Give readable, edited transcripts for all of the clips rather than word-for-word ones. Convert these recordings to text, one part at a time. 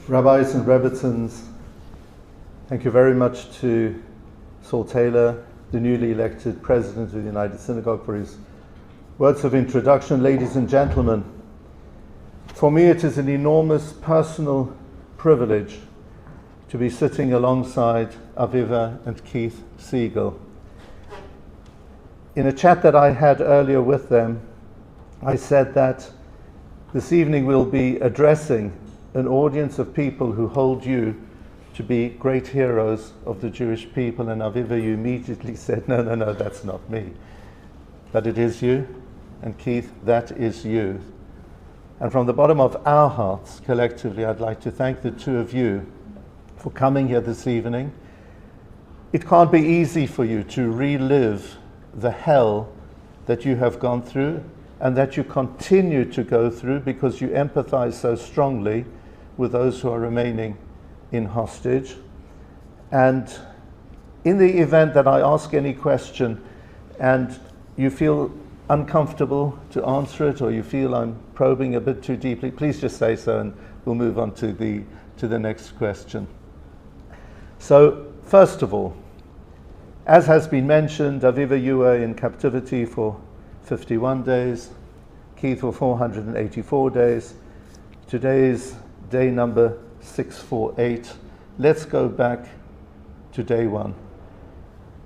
Rabbis and Rebbitzins, thank you very much to Saul Taylor, the newly elected President of the United Synagogue, for his words of introduction. Ladies and gentlemen, for me it is an enormous personal privilege to be sitting alongside Aviva and Keith Siegel. In a chat that I had earlier with them, I said that this evening we'll be addressing an audience of people who hold you to be great heroes of the Jewish people, and Aviva, you immediately said, no, that's not me. But it is you, and Keith, that is you. And from the bottom of our hearts, collectively, I'd like to thank the two of you for coming here this evening. It can't be easy for you to relive the hell that you have gone through and that you continue to go through because you empathize so strongly with those who are remaining in hostage. And in the event that I ask any question and you feel uncomfortable to answer it, or you feel I'm probing a bit too deeply, please just say so and we'll move on to the next question. So, first of all, as has been mentioned, Aviva, you were in captivity for 51 days, Keith for 484 days. Today is day number 648. Let's go back to day one.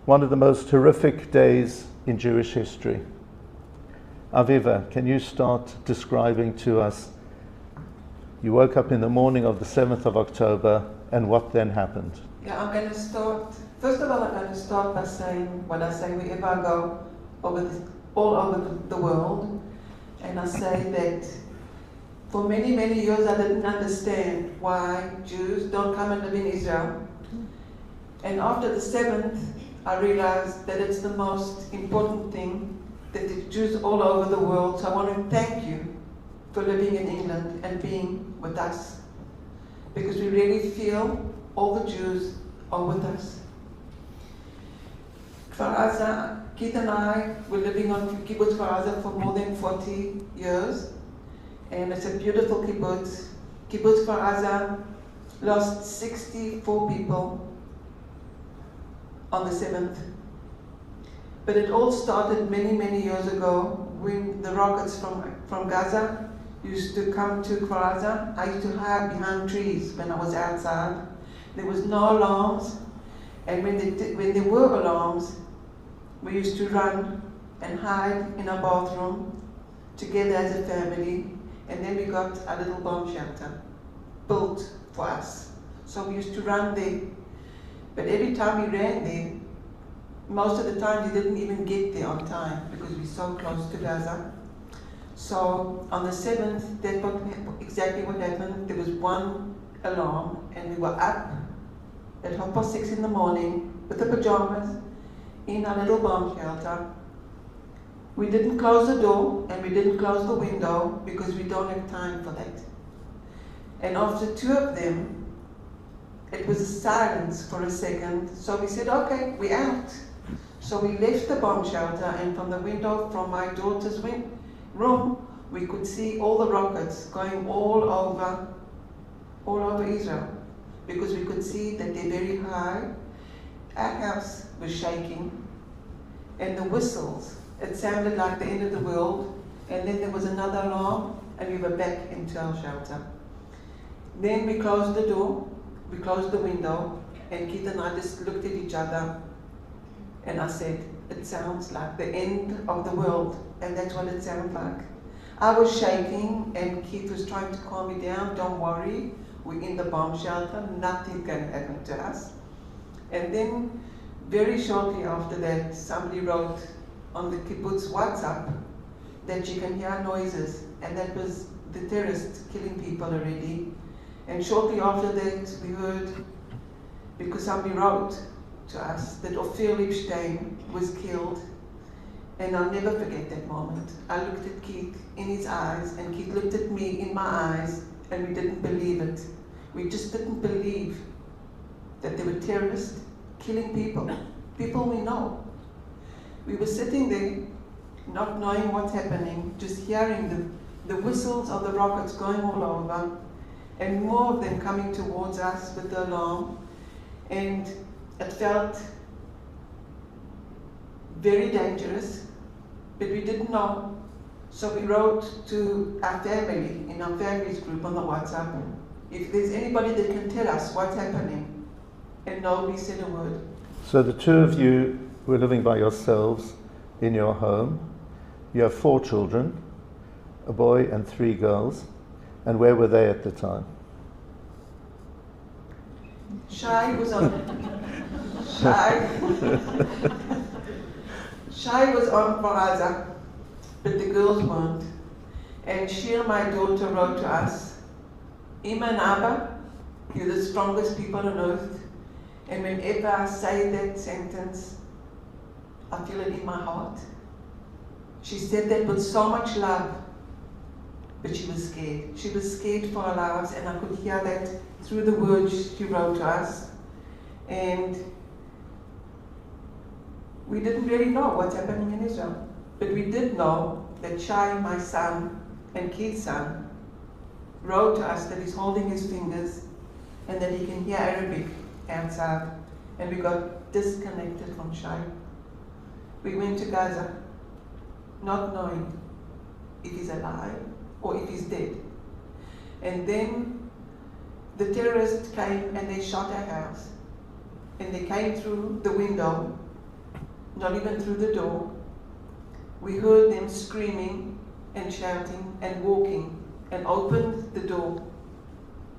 One of the most horrific days in Jewish history. Aviva, can you start describing to us, you woke up in the morning of the 7th of October, and what then happened? Yeah, I'm going to start, first of all, I'm going to start by saying what I say wherever I go all over the world, and I say that for many, many years I didn't understand why Jews don't come and live in Israel. And after the 7th, I realized that it's the most important thing, that the Jews all over the world. So I want to thank you for living in England and being with us, because we really feel all the Jews are with us. Kfar Aza, Keith and I were living on kibbutz Kfar Aza for more than 40 years. And it's a beautiful kibbutz. Kibbutz Kfar Aza lost 64 people on the 7th. But it all started many, many years ago when the rockets from Gaza used to come to Kfar Aza. I used to hide behind trees when I was outside. There was no alarms. And when there were alarms, we used to run and hide in our bathroom together as a family. And then we got a little bomb shelter built for us. So we used to run there. But every time we ran there, most of the time we didn't even get there on time because we're so close to Gaza. So on the 7th, that's exactly what happened. There was one alarm and we were up at 6:30 in the morning with the pajamas in our little bomb shelter. We didn't close the door and we didn't close the window because we don't have time for that. And after 2 of them, it was a silence for a second. So we said, okay, we're out. So we left the bomb shelter, and from the window from my daughter's room, we could see all the rockets going all over Israel, because we could see that they're very high. Our house was shaking, and the whistles, it sounded like the end of the world, and then there was another alarm, and we were back into our shelter. Then we closed the door, we closed the window, and Keith and I just looked at each other, and I said, it sounds like the end of the world, and that's what it sounded like. I was shaking, and Keith was trying to calm me down. Don't worry, we're in the bomb shelter, nothing can happen to us. And then, very shortly after that, somebody wrote on the kibbutz WhatsApp that you can hear noises, and that was the terrorists killing people already. And shortly after that, we heard, because somebody wrote to us, that Ophir Lipstein was killed. And I'll never forget that moment. I looked at Keith in his eyes, and Keith looked at me in my eyes, and we didn't believe it. We just didn't believe that there were terrorists killing people we know. We were sitting there, not knowing what's happening, just hearing the whistles of the rockets going all over. and more of them coming towards us with the alarm, and it felt very dangerous, but we didn't know. So we wrote to our family, in our family's group on the WhatsApp, if there's anybody that can tell us what's happening, and nobody said a word. So the two of you were living by yourselves in your home. You have 4 children, a boy and 3 girls. And where were they at the time? Shai was on Kfar Aza, but the girls weren't. And Shir, my daughter, wrote to us, Ima and Abba, you're the strongest people on earth. And whenever I say that sentence, I feel it in my heart. She said that with so much love, but she was scared. She was scared for her lives, and I could hear that through the words she wrote to us. And we didn't really know what's happening in Israel. But we did know that Shai, my son, and Keith's son, wrote to us that he's holding his fingers and that he can hear Arabic outside. And we got disconnected from Shai. We went to Gaza, not knowing if he's alive or if he's dead. And then the terrorists came and they shot our house. And they came through the window, not even through the door. We heard them screaming and shouting and walking, and opened the door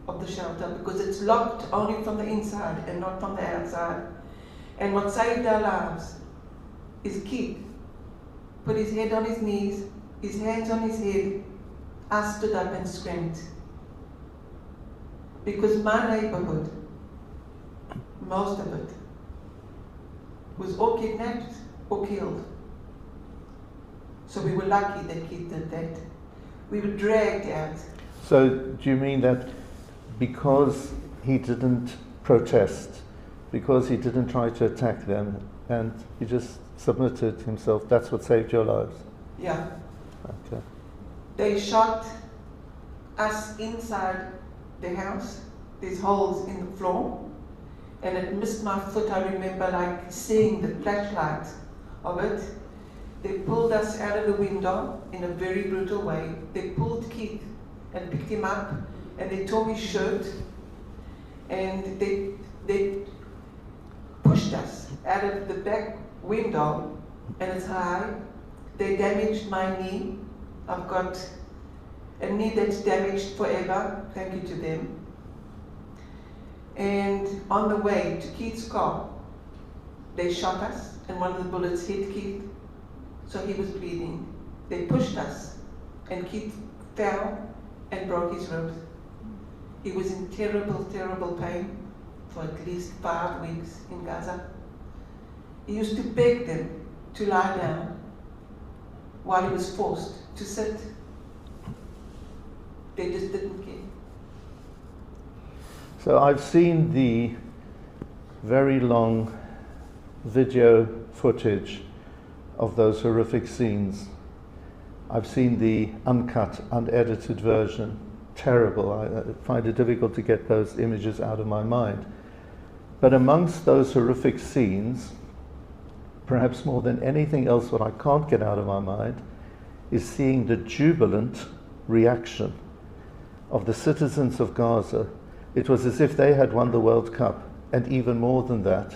of the shelter because it's locked only from the inside and not from the outside. And what saved our lives is Keith put his head on his knees, his hands on his head. I stood up and screamed. Because my neighborhood, most of it, was or kidnapped or killed. So we were lucky that Keith did that. We were dragged out. So do you mean that because he didn't protest, because he didn't try to attack them, and he just submitted himself, that's what saved your lives? Yeah. Okay. They shot us inside the house. There's holes in the floor. And it missed my foot. I remember like seeing the flashlight of it. They pulled us out of the window in a very brutal way. They pulled Keith and picked him up, and they tore his shirt, and they pushed us out of the back window, and it's high. They damaged my knee. I've got a knee that's damaged forever, thank you to them. And on the way to Keith's car, they shot us, and one of the bullets hit Keith, so he was bleeding. They pushed us, and Keith fell and broke his ribs. He was in terrible, terrible pain for at least 5 weeks in Gaza. He used to beg them to lie down while he was forced to sit. They just didn't care. So I've seen the very long video footage of those horrific scenes. I've seen the uncut, unedited version. Terrible. I find it difficult to get those images out of my mind. But amongst those horrific scenes, perhaps more than anything else, what I can't get out of my mind is seeing the jubilant reaction of the citizens of Gaza. It was as if they had won the World Cup, and even more than that,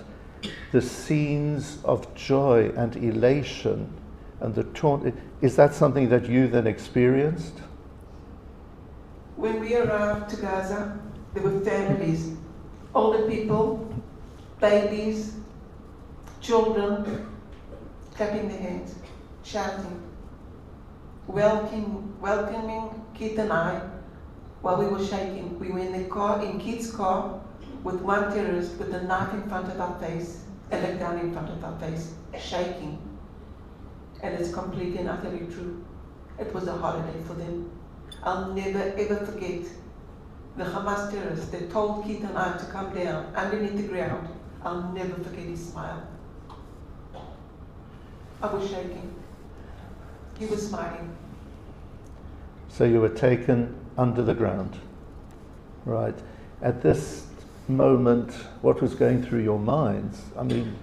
the scenes of joy and elation and the taunt. Is that something that you then experienced? When we arrived to Gaza, there were families, older people, babies, children, clapping their hands, shouting, welcoming Keith and I while we were shaking. We were in the car, in Keith's car, with one terrorist with a knife in front of our face and a gun in front of our face, shaking. And it's completely and utterly true. It was a holiday for them. I'll never ever forget the Hamas terrorists that told Keith and I to come down underneath the ground. I'll never forget his smile. I was shaking. He was smiling. So you were taken under the ground. Right. At this moment, what was going through your minds? I mean,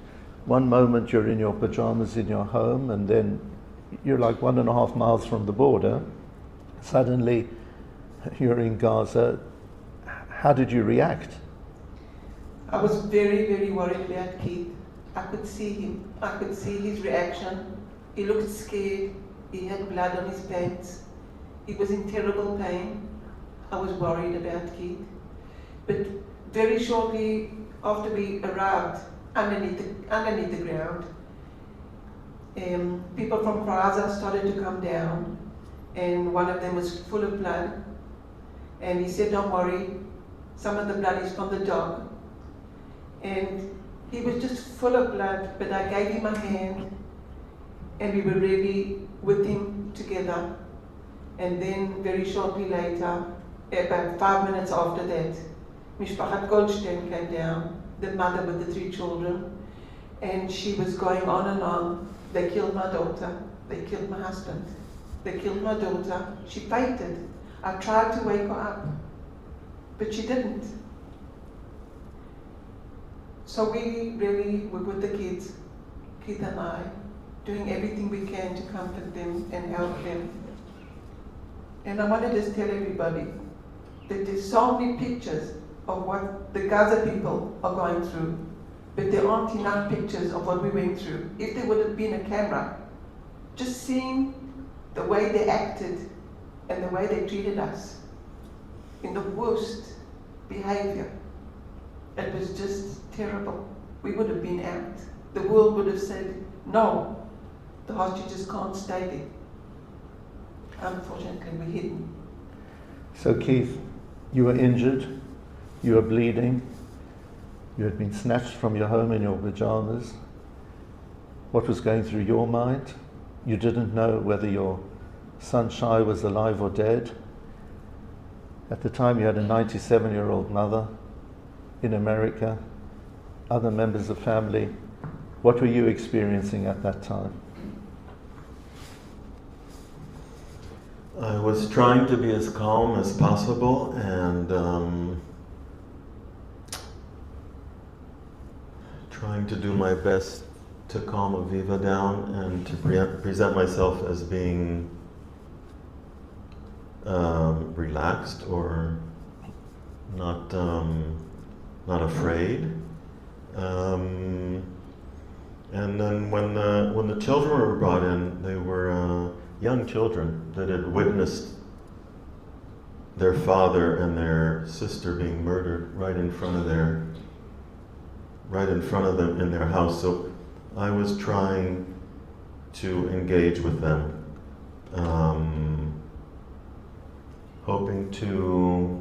one moment you're in your pajamas in your home, and then you're like 1.5 miles from the border. Suddenly, you're in Gaza. How did you react? I was very, very worried about Keith. I could see him. I could see his reaction. He looked scared. He had blood on his pants. He was in terrible pain. I was worried about Keith. But very shortly after we arrived underneath the ground, people from Kfar Aza started to come down, and one of them was full of blood. And he said, "Don't worry, some of the blood is from the dog." And he was just full of blood, but I gave him a hand, and we were really with him together. And then very shortly later, about 5 minutes after that, Mishpachat Goldstein came down, the mother with the 3 children, and she was going on and on. They killed my daughter, they killed my husband, they killed my daughter. She fainted. I tried to wake her up, but she didn't. So we really were with the kids, Keith and I, doing everything we can to comfort them and help them. And I want to just tell everybody that there's so many pictures of what the Gaza people are going through, but there aren't enough pictures of what we went through. If there would have been a camera, just seeing the way they acted and the way they treated us in the worst behavior, it was just terrible. We would have been out. The world would have said, no, the hostages can't stay there. Unfortunately, we're hidden. So Keith, you were injured, you were bleeding, you had been snatched from your home in your pajamas. What was going through your mind? You didn't know whether your son Shai was alive or dead. At the time you had a 97-year-old mother in America, other members of family. What were you experiencing at that time? I was trying to be as calm as possible and trying to do my best to calm Aviva down and to present myself as being relaxed or not afraid. And then when the children were brought in, they were young children that had witnessed their father and their sister being murdered right in front of them in their house. So I was trying to engage with them, hoping to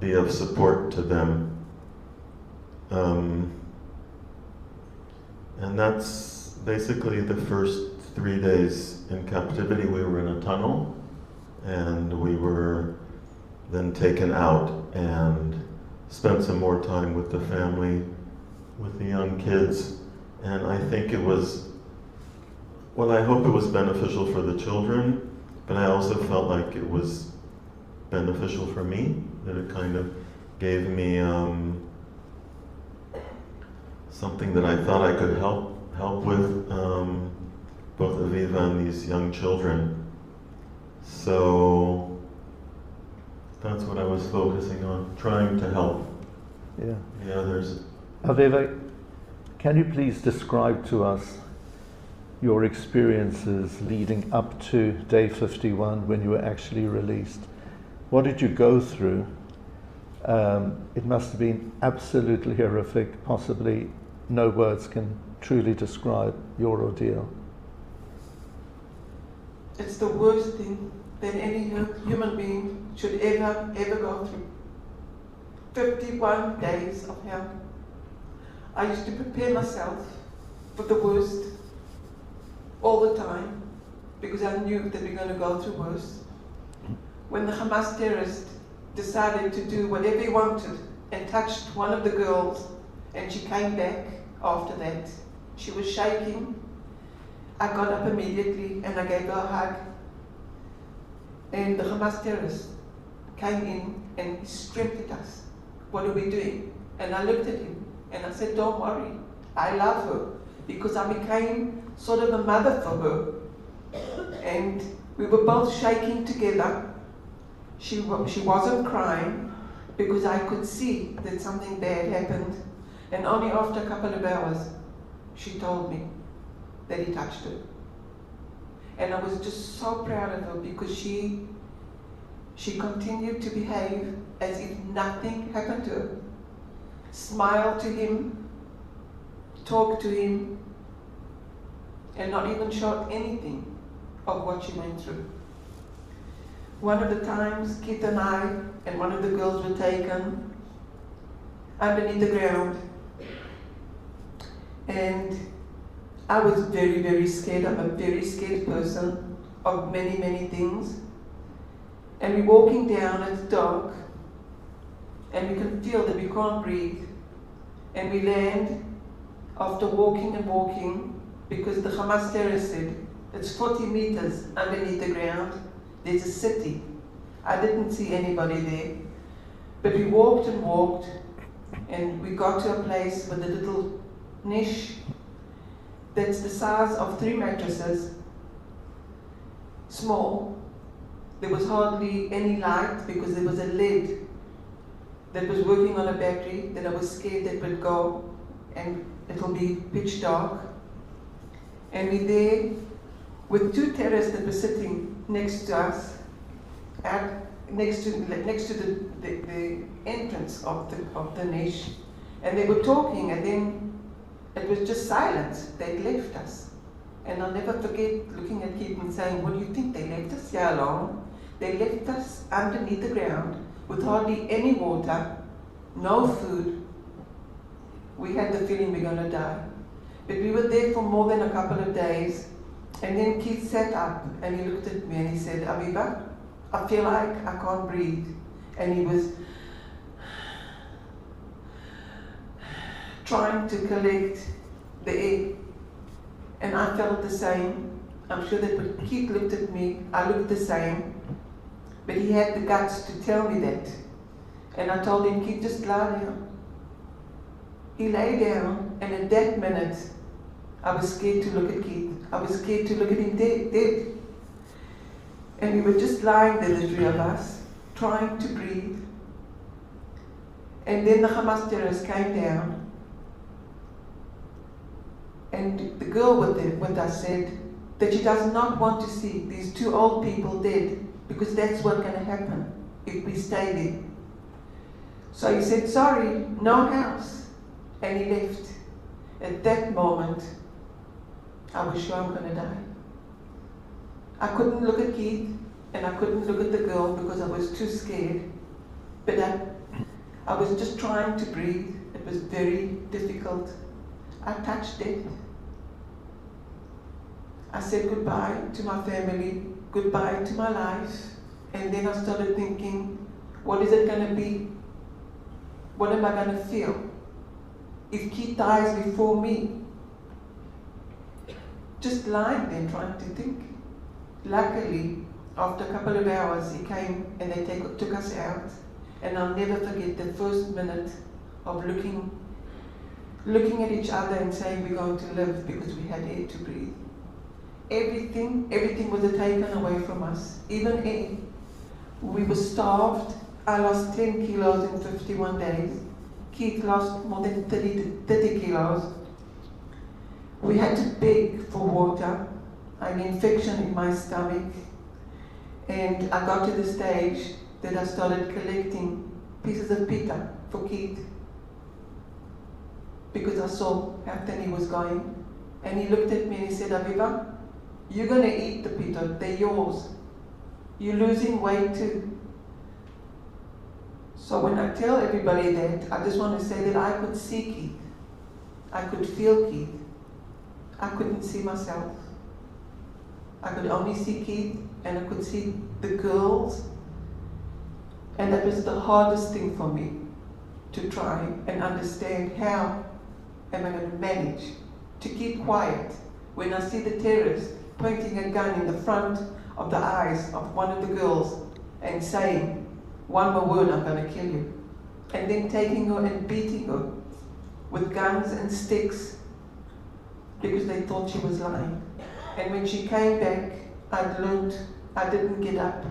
be of support to them. And that's basically the first 3 days in captivity. We were in a tunnel, and we were then taken out and spent some more time with the family, with the young kids. And I think it was, well, I hope it was beneficial for the children, but I also felt like it was beneficial for me, that it kind of gave me something that I thought I could help with both Aviva and these young children. So that's what I was focusing on, trying to help the others. Aviva, can you please describe to us your experiences leading up to day 51 when you were actually released? What did you go through? It must have been absolutely horrific. Possibly no words can truly describe your ordeal. It's the worst thing that any human being should ever go through. 51 days of hell. I used to prepare myself for the worst all the time because I knew that we were going to go through worse. When the Hamas terrorist decided to do whatever he wanted and touched one of the girls, and she came back after that, she was shaking. I got up immediately and I gave her a hug. And the Hamas terrorist came in and he screamed at us. What are we doing? And I looked at him and I said, don't worry, I love her, because I became sort of a mother for her. And we were both shaking together. She wasn't crying because I could see that something bad happened. And only after a couple of hours, she told me that he touched her. And I was just so proud of her because she continued to behave as if nothing happened to her. Smile to him, talk to him, and not even show anything of what she went through. One of the times, Keith and I and one of the girls were taken underneath the ground. And I was very, very scared. I'm a very scared person of many, many things. And we're walking down, it's dark, and we can feel that we can't breathe. And we land after walking and walking, because the Hamas terrorists said, it's 40 meters underneath the ground, there's a city. I didn't see anybody there. But we walked and walked, and we got to a place with a little niche that's the size of 3 mattresses, small. There was hardly any light because there was a lead that was working on a battery that I was scared that would go and it'll be pitch dark. And we're there with 2 terrorists that were sitting next to us, next to the entrance of the niche, and they were talking, and then it was just silence. They'd left us. And I'll never forget looking at Keith and saying, what do you think, they left us here alone? They left us underneath the ground with hardly any water, no food. We had the feeling we're going to die. But we were there for more than a couple of days. And then Keith sat up and he looked at me and he said, Aviva, I feel like I can't breathe. And he was trying to collect the air. And I felt the same. I'm sure that when Keith looked at me, I looked the same. But he had the guts to tell me that. And I told him, Keith, just lie down. He lay down, and at that minute, I was scared to look at Keith. I was scared to look at him dead. And we were just lying there, the 3 of us, trying to breathe. And then the Hamas terrorists came down. And the girl with us said that she does not want to see these 2 old people dead, because that's what's going to happen if we stay there. So he said, sorry, no house. And he left. At that moment, I was sure I'm going to die. I couldn't look at Keith, and I couldn't look at the girl because I was too scared. But I was just trying to breathe. It was very difficult. I touched death. I said goodbye to my family, goodbye to my life, and then I started thinking, what is it going to be? What am I going to feel if Keith dies before me? Just lying there trying to think. Luckily, after a couple of hours, he came and they took us out, and I'll never forget the first minute of looking at each other and saying we're going to live, because we had air to breathe. Everything was taken away from us, even air. We were starved. I lost 10 kilos in 51 days. Keith lost more than 30 kilos. We had to beg for water. I had an infection in my stomach. And I got to the stage that I started collecting pieces of pita for Keith, because I saw how thin he was going. And he looked at me and he said, Aviva, you're going to eat the pita, they're yours. You're losing weight too. So when I tell everybody that, I just want to say that I could see Keith. I could feel Keith. I couldn't see myself. I could only see Keith, and I could see the girls. And that was the hardest thing for me, to try and understand how am I going to manage to keep quiet when I see the terrorist pointing a gun in the front of the eyes of one of the girls and saying, one more word, I'm going to kill you. And then taking her and beating her with guns and sticks because they thought she was lying. And when she came back, I didn't get up.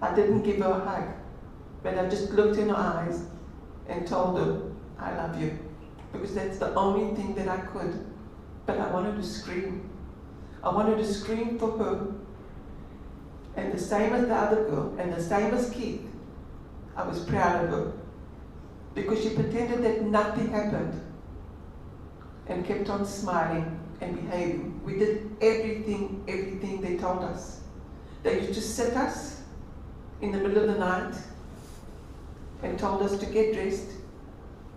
I didn't give her a hug, but I just looked in her eyes and told her, I love you, because that's the only thing that I could. But I wanted to scream. I wanted to scream for her. And the same as the other girl, and the same as Keith, I was proud of her, because she pretended that nothing happened and kept on smiling and behaving. We did everything they told us. They used to sit us in the middle of the night and told us to get dressed,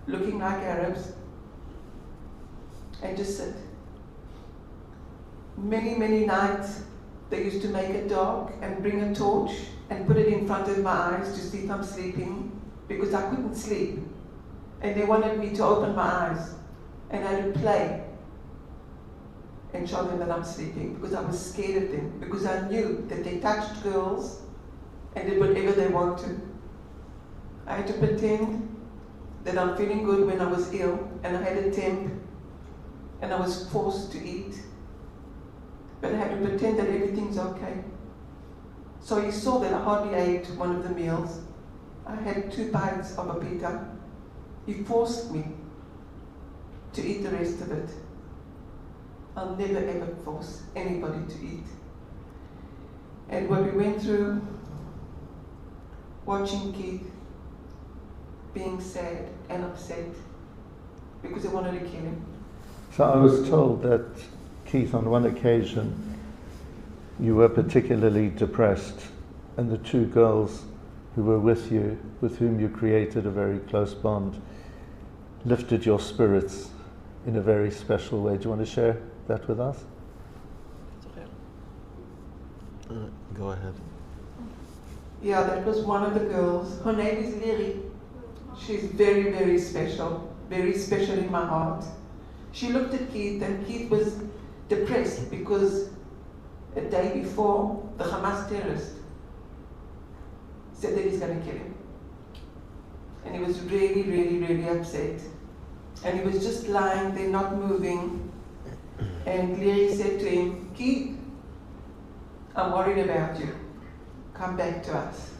looking like Arabs, and just sit. Many, many nights they used to make it dark and bring a torch and put it in front of my eyes to see if I'm sleeping, because I couldn't sleep. And they wanted me to open my eyes, and I had to play and show them that I'm sleeping, because I was scared of them, because I knew that they touched girls and did whatever they want to. I had to pretend that I'm feeling good when I was ill and I had a temp and I was forced to eat. But I had to pretend that everything's okay. So he saw that I hardly ate one of the meals. I had 2 bites of a pita. He forced me to eat the rest of it. I'll never ever force anybody to eat. And what we went through, watching Keith being sad and upset because they wanted to kill him. So I was told that, Keith, on one occasion you were particularly depressed, and the 2 girls who were with you, with whom you created a very close bond, lifted your spirits in a very special way. Do you want to share that with us? Go ahead. Yeah, that was one of the girls. Her name is Lily. She's very, very special in my heart. She looked at Keith, and Keith was depressed because a day before, the Hamas terrorist said that he's going to kill him. And he was really, really, really upset. And he was just lying there, not moving. And Larry said to him, Keith, I'm worried about you. Come back to us.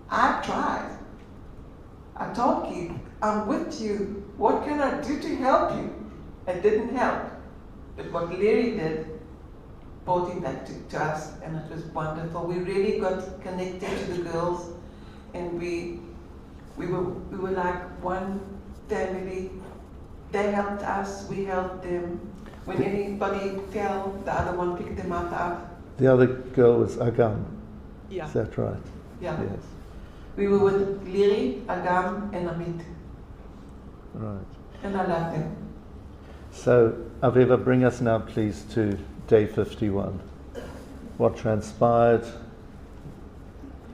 I tried. I told Keith, I'm with you. What can I do to help you? It didn't help. But what Larry did brought him back to us, and it was wonderful. We really got connected to the girls, and we were like one family. They helped us, we helped them. When anybody fell, the other one picked them up. The other girl was Agam. Yeah. Is that right? Yeah. Yes. We were with Liri, Agam, and Amit. Right. And I love them. So, Aviva, bring us now, please, to day 51. What transpired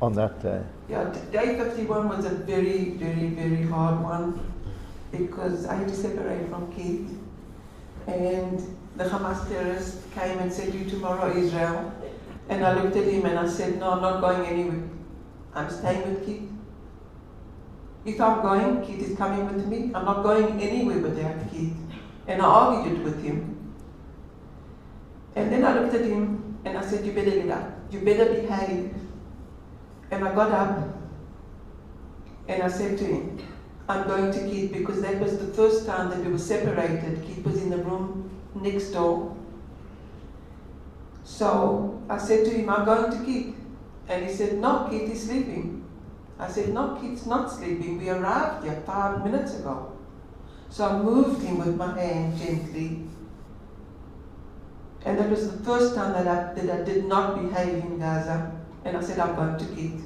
on that day? Yeah, day 51 was a very, very, very hard one, because I had to separate from Keith. And the Hamas terrorist came and said, you tomorrow Israel. And I looked at him and I said, no, I'm not going anywhere. I'm staying with Keith. If I'm going, Keith is coming with me. I'm not going anywhere without Keith. And I argued with him. And then I looked at him and I said, you better get up. You better behave. And I got up and I said to him, I'm going to Keith, because that was the first time that we were separated. Keith was in the room next door. So I said to him, I'm going to Keith. And he said, no, Keith is sleeping. I said, no, Keith's not sleeping. We arrived here 5 minutes ago. So I moved him with my hand gently. And that was the first time that I did not behave in Gaza. And I said, I'm going to Keith.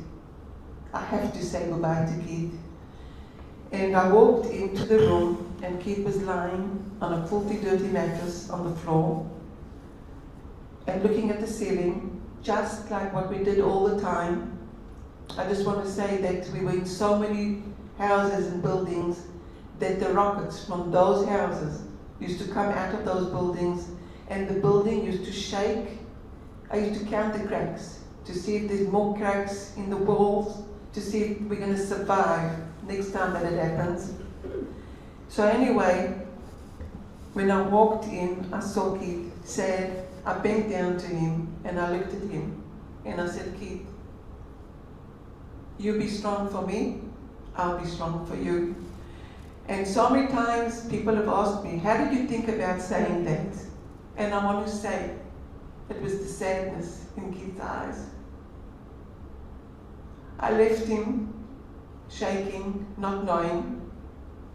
I have to say goodbye to Keith. And I walked into the room, and Keith was lying on a filthy, dirty mattress on the floor and looking at the ceiling, just like what we did all the time. I just want to say that we were in so many houses and buildings that the rockets from those houses used to come out of those buildings, and the building used to shake. I used to count the cracks. to see if there's more cracks in the walls, to see if we're going to survive next time that it happens. So anyway, when I walked in, I saw Keith sad. I bent down to him and I looked at him and I said, Keith, you be strong for me, I'll be strong for you. And so many times people have asked me, how did you think about saying that? And I want to say, it was the sadness in Keith's eyes. I left him shaking, not knowing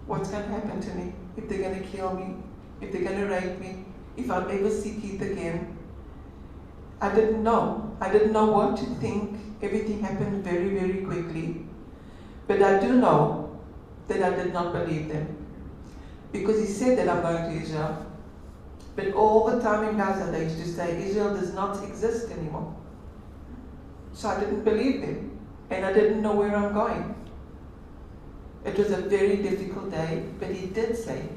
what's going to happen to me, if they're going to kill me, if they're going to rape me, if I'll ever see Keith again. I didn't know. I didn't know what to think. Everything happened very, very quickly. But I do know that I did not believe them. Because he said that I'm going to Israel. But all the time in Gaza they used to say, Israel does not exist anymore. So I didn't believe them. And I didn't know where I'm going. It was a very difficult day, but he did say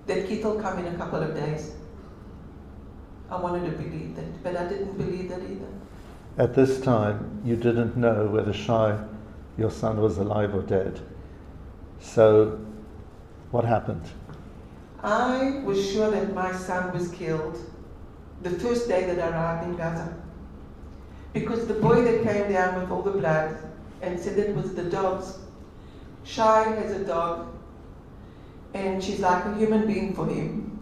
that Keith will come in a couple of days. I wanted to believe that, but I didn't believe that either. At this time, you didn't know whether Shai, your son, was alive or dead. So, what happened? I was sure that my son was killed the first day that I arrived in Gaza. Because the boy that came down with all the blood and said it was the dog's. Shai has a dog, and she's like a human being for him.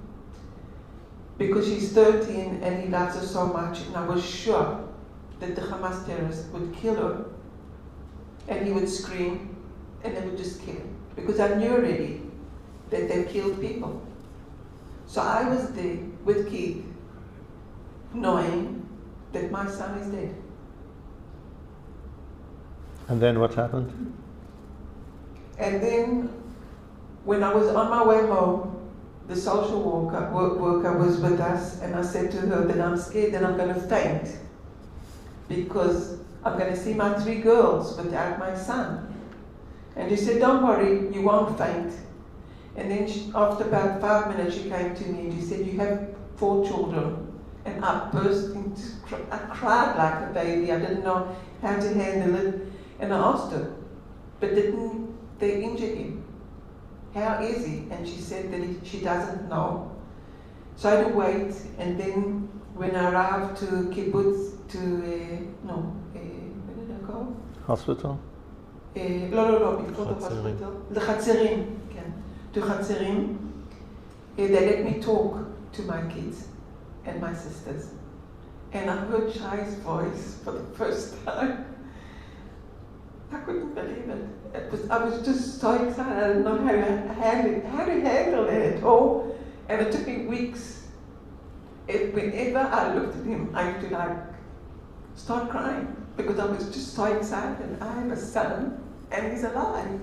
Because she's 13 and he loves her so much, and I was sure that the Hamas terrorists would kill her, and he would scream, and they would just kill him. Because I knew already that they killed people. So I was there with Keith, knowing that my son is dead. And then what happened? And then, when I was on my way home, the social worker was with us, and I said to her that I'm scared that I'm going to faint because I'm going to see my 3 girls without my son. And she said, don't worry, you won't faint. And then after about 5 minutes, she came to me and she said, you have 4 children. And I burst into, I cried like a baby. I didn't know how to handle it. And I asked her, but didn't they injure him? How is he? And she said that she doesn't know. So I had to wait, and then when I arrived to kibbutz, where did I go? Hospital? No, before the hospital. The Chatzerim, to Chatzerim. They let me talk to my kids and my sisters. And I heard Shai's voice for the first time. I couldn't believe it. I was just so excited. I didn't know how to handle it at all. And it took me weeks. Whenever I looked at him, I used to start crying because I was just so excited. I have a son and he's alive.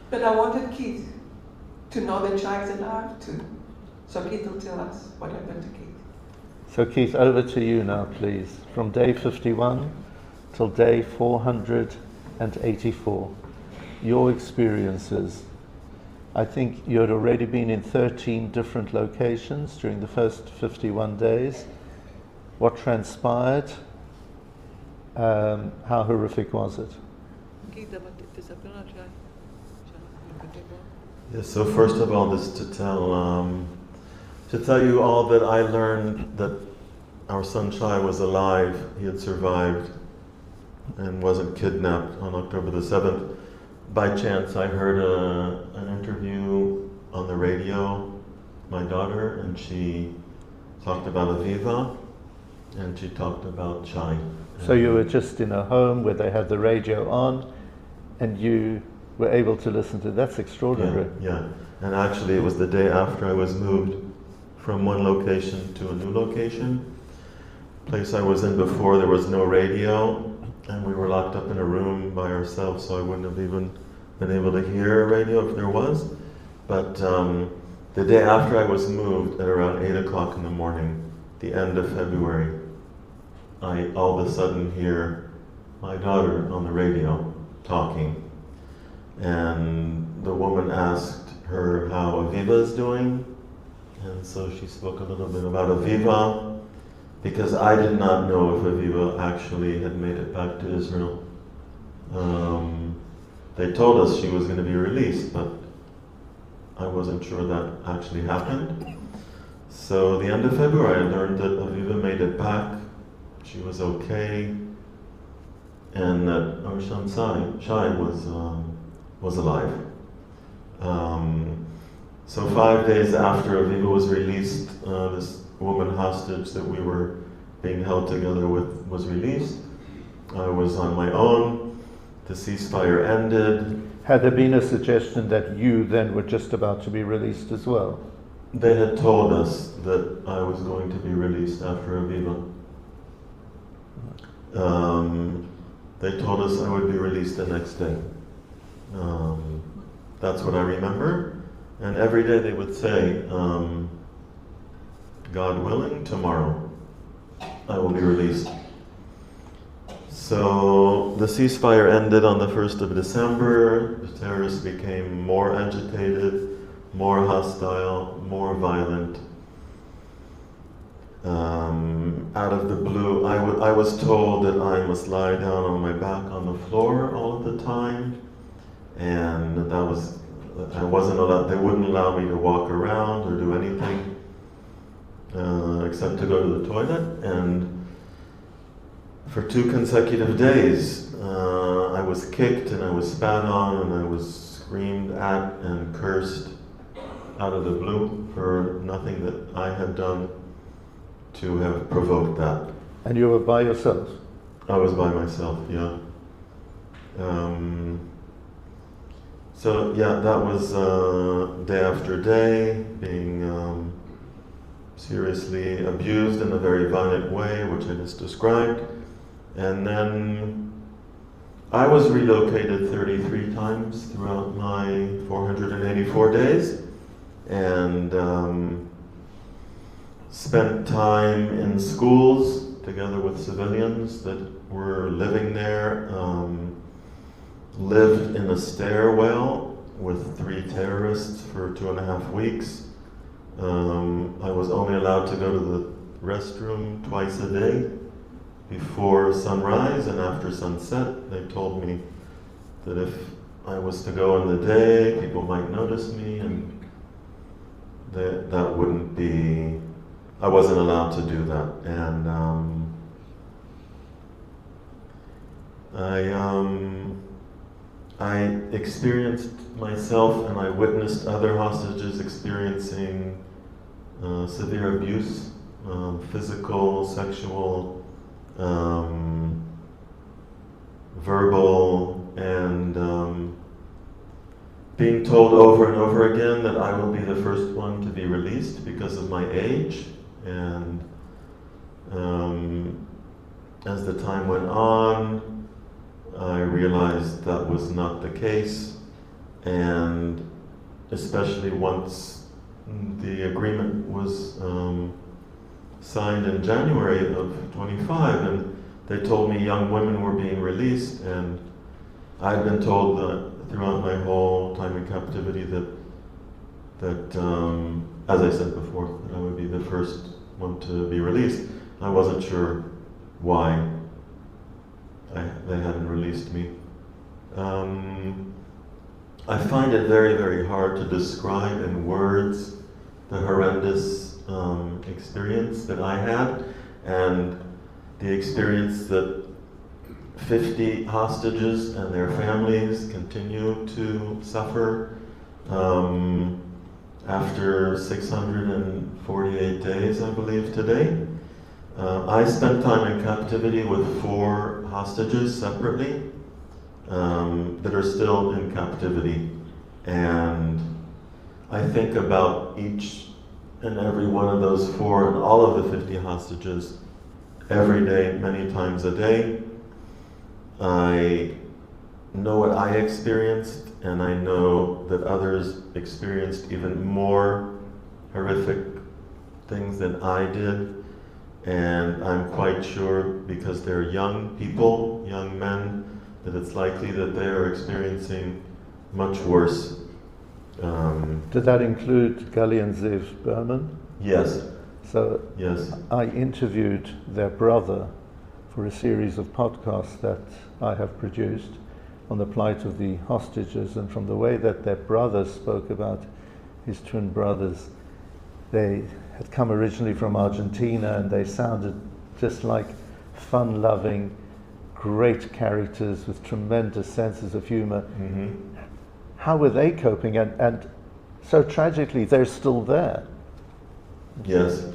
But I wanted Keith to know that Shai's alive too. So Keith will tell us what happened to Keith. So Keith, over to you now, please. From day 51 till day 484, your experiences. I think you had already been in 13 different locations during the first 51 days. What transpired? How horrific was it? Yes, so first of all, just to tell you all that I learned that our son Shai was alive, he had survived and wasn't kidnapped on October the 7th. By chance, I heard an interview on the radio, my daughter, and she talked about Aviva, and she talked about Shai. So you were just in a home where they had the radio on, and you were able to listen to. That's extraordinary. Yeah. And actually, it was the day after I was moved from one location to a new location. Place I was in before, there was no radio, and we were locked up in a room by ourselves, so I wouldn't have even been able to hear radio if there was. But the day after I was moved, at around 8 o'clock in the morning, the end of February, I all of a sudden hear my daughter on the radio talking. And the woman asked her how Aviva is doing. And so she spoke a little bit about Aviva. because I did not know if Aviva actually had made it back to Israel. They told us she was going to be released, but I wasn't sure that actually happened. So the end of February, I learned that Aviva made it back. She was okay, and that our son Shai was alive. So 5 days after Aviva was released, this woman hostage that we were being held together with was released. I was on my own. The ceasefire ended. Had there been a suggestion that you then were just about to be released as well? They had told us that I was going to be released after Aviva. They told us I would be released the next day. That's what I remember. And every day they would say, God willing, tomorrow I will be released. So the ceasefire ended on the 1st of December. The terrorists became more agitated, more hostile, more violent. Out of the blue, I was told that I must lie down on my back on the floor all of the time, and I wasn't allowed. They wouldn't allow me to walk around or do anything except to go to the toilet. And for 2 consecutive days, I was kicked and I was spat on and I was screamed at and cursed out of the blue for nothing that I had done to have provoked that. And you were by yourself? I was by myself, yeah. So yeah, that was day after day, being seriously abused in a very violent way, which I just described. And then I was relocated 33 times throughout my 484 days, and spent time in schools together with civilians that were living there, lived in a stairwell with 3 terrorists for 2.5 weeks. I was only allowed to go to the restroom twice a day, before sunrise and after sunset. They told me that if I was to go in the day, people might notice me, and that wouldn't be, I wasn't allowed to do that. And I experienced myself, and I witnessed other hostages experiencing severe abuse, physical, sexual, verbal, and being told over and over again that I will be the first one to be released because of my age. And as the time went on, I realized that was not the case, and especially once the agreement was signed in January of 25, and they told me young women were being released, and I'd been told that throughout my whole time in captivity that as I said before, that I would be the first one to be released. I wasn't sure why they hadn't released me. I find it very, very hard to describe in words the horrendous experience that I had, and the experience that 50 hostages and their families continue to suffer after 648 days, I believe, today. I spent time in captivity with 4 hostages separately that are still in captivity, and I think about each and every one of those 4 and all of the 50 hostages every day, many times a day. I know what I experienced, and I know that others experienced even more horrific things than I did. And I'm quite sure, because they're young people, young men, that it's likely that they are experiencing much worse. Did that include Gali and Ziv Berman? Yes. So Yes. I interviewed their brother for a series of podcasts that I have produced on the plight of the hostages, and from the way that their brother spoke about his twin brothers, they had come originally from Argentina and they sounded just like fun-loving, great characters with tremendous senses of humor. Mm-hmm. How were they coping? And so tragically, they're still there. Yes.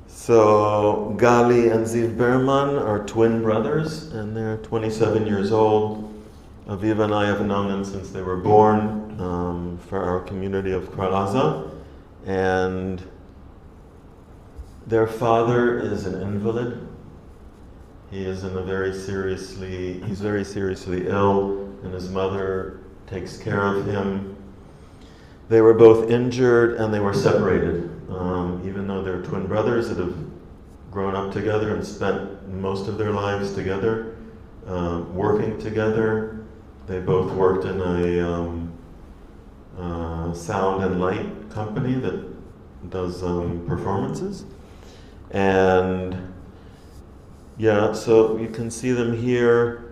So Gali and Ziv Berman are twin brothers, and they're 27 years old. Aviva and I have known them since they were born, for our community of Kfar Aza, and their father is an invalid. He is he's very seriously ill, and his mother takes care of him. They were both injured and they were separated. Even though they're twin brothers that have grown up together and spent most of their lives together, working together. They both worked in a sound and light company that does performances. And yeah, so you can see them here.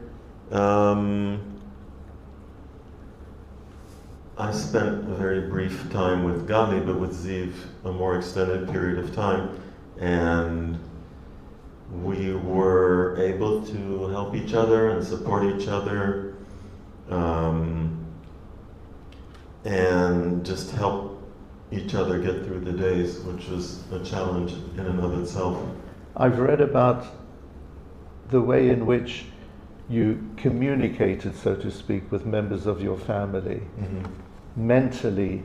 I spent a very brief time with Gali, but with Ziv a more extended period of time, and we were able to help each other and support each other, and just help each other get through the days, which was a challenge in and of itself. I've read about the way in which you communicated, so to speak, with members of your family, mentally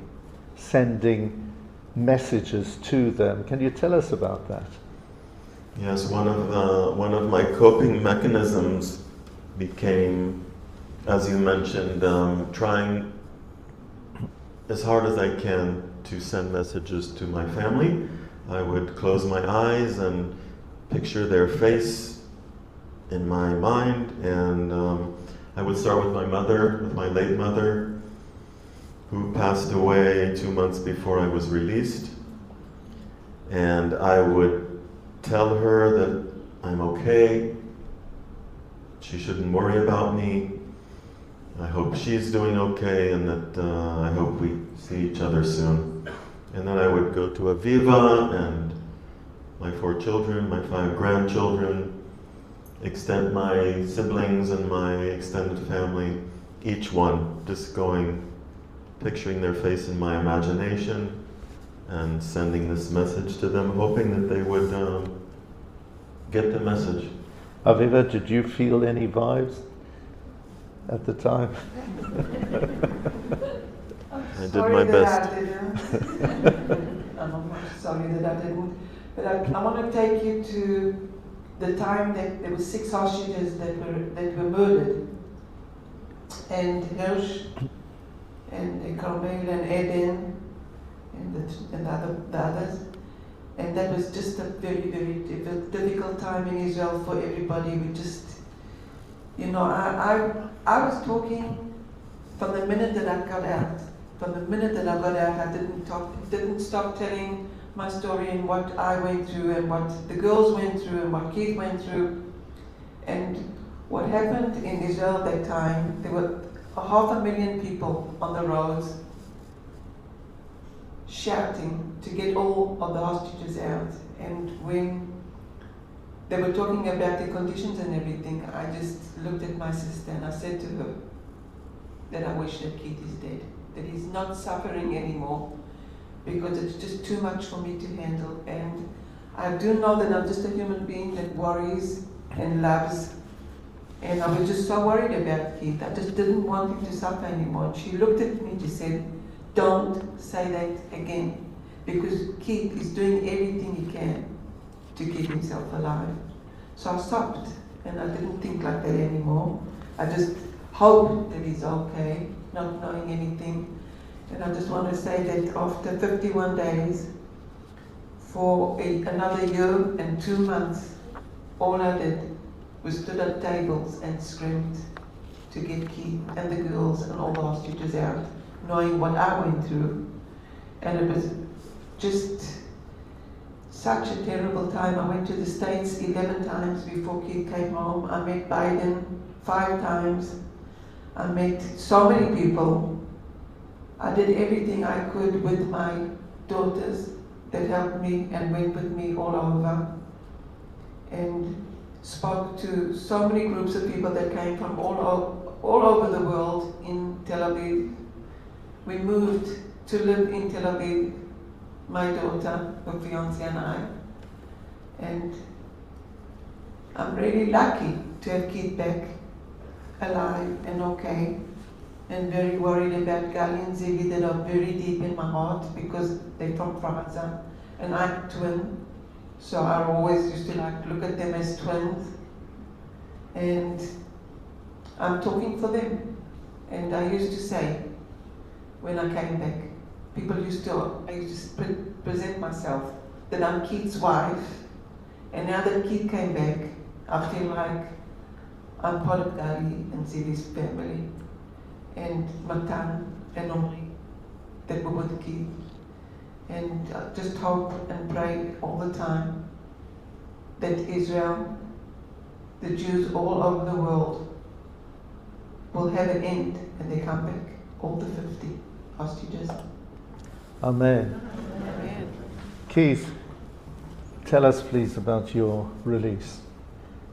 sending messages to them. Can you tell us about that? Yes, one of my coping mechanisms became, as you mentioned, trying as hard as I can to send messages to my family. I would close my eyes and picture their face in my mind, and I would start with my mother, with my late mother, who passed away 2 months before I was released. And I would tell her that I'm okay, she shouldn't worry about me, I hope she's doing okay, and that I hope we see each other soon. And then I would go to Aviva and my 4 children, my 5 grandchildren, extend my siblings and my extended family, each one just going, picturing their face in my imagination and sending this message to them, hoping that they would get the message. Aviva, did you feel any vibes at the time? I did my best. I'm sorry that I didn't. But I want to take you to the time that there were 6 hostages that were murdered, and Hirsch, and Carmel, and Eden, and the others. And that was just a very, very difficult time in Israel for everybody. We just, I was talking from the minute that I got out. From the minute that I got out, I didn't stop telling my story and what I went through and what the girls went through and what Keith went through. And what happened in Israel at that time, there were 500,000 people on the roads shouting to get all of the hostages out. And when they were talking about the conditions and everything, I just looked at my sister and I said to her that I wish that Keith is dead, that he's not suffering anymore, because it's just too much for me to handle. And I do know that I'm just a human being that worries and loves. And I was just so worried about Keith. I just didn't want him to suffer anymore. And she looked at me and she said, "Don't say that again, because Keith is doing everything he can to keep himself alive." So I stopped, and I didn't think like that anymore. I just hoped that he's okay, not knowing anything. And I just want to say that after 51 days, for another year and 2 months, all I did was stood at tables and screamed to get Keith and the girls and all the hostages out, knowing what I went through. And it was just such a terrible time. I went to the States 11 times before Keith came home. I met Biden 5 times. I met so many people. I did everything I could with my daughters that helped me and went with me all over, and spoke to so many groups of people that came from all over the world in Tel Aviv. We moved to live in Tel Aviv, my daughter, her fiancé and I, and I'm really lucky to have Keith back alive and okay, and very worried about Gali and Ziggy that are very deep in my heart because they're from Kfar Aza and I'm twin, so I always used to look at them as twins, and I'm talking for them. And I used to say when I came back, I used to present myself that I'm Keith's wife, and now that Keith came back, I feel like I'm part of Gali and Ziggy's family, and Matan and Omri that were with Keith. And I just hope and pray all the time that Israel, the Jews all over the world, will have an end and they come back, all the 50 hostages. Amen. Amen. Keith, tell us please about your release.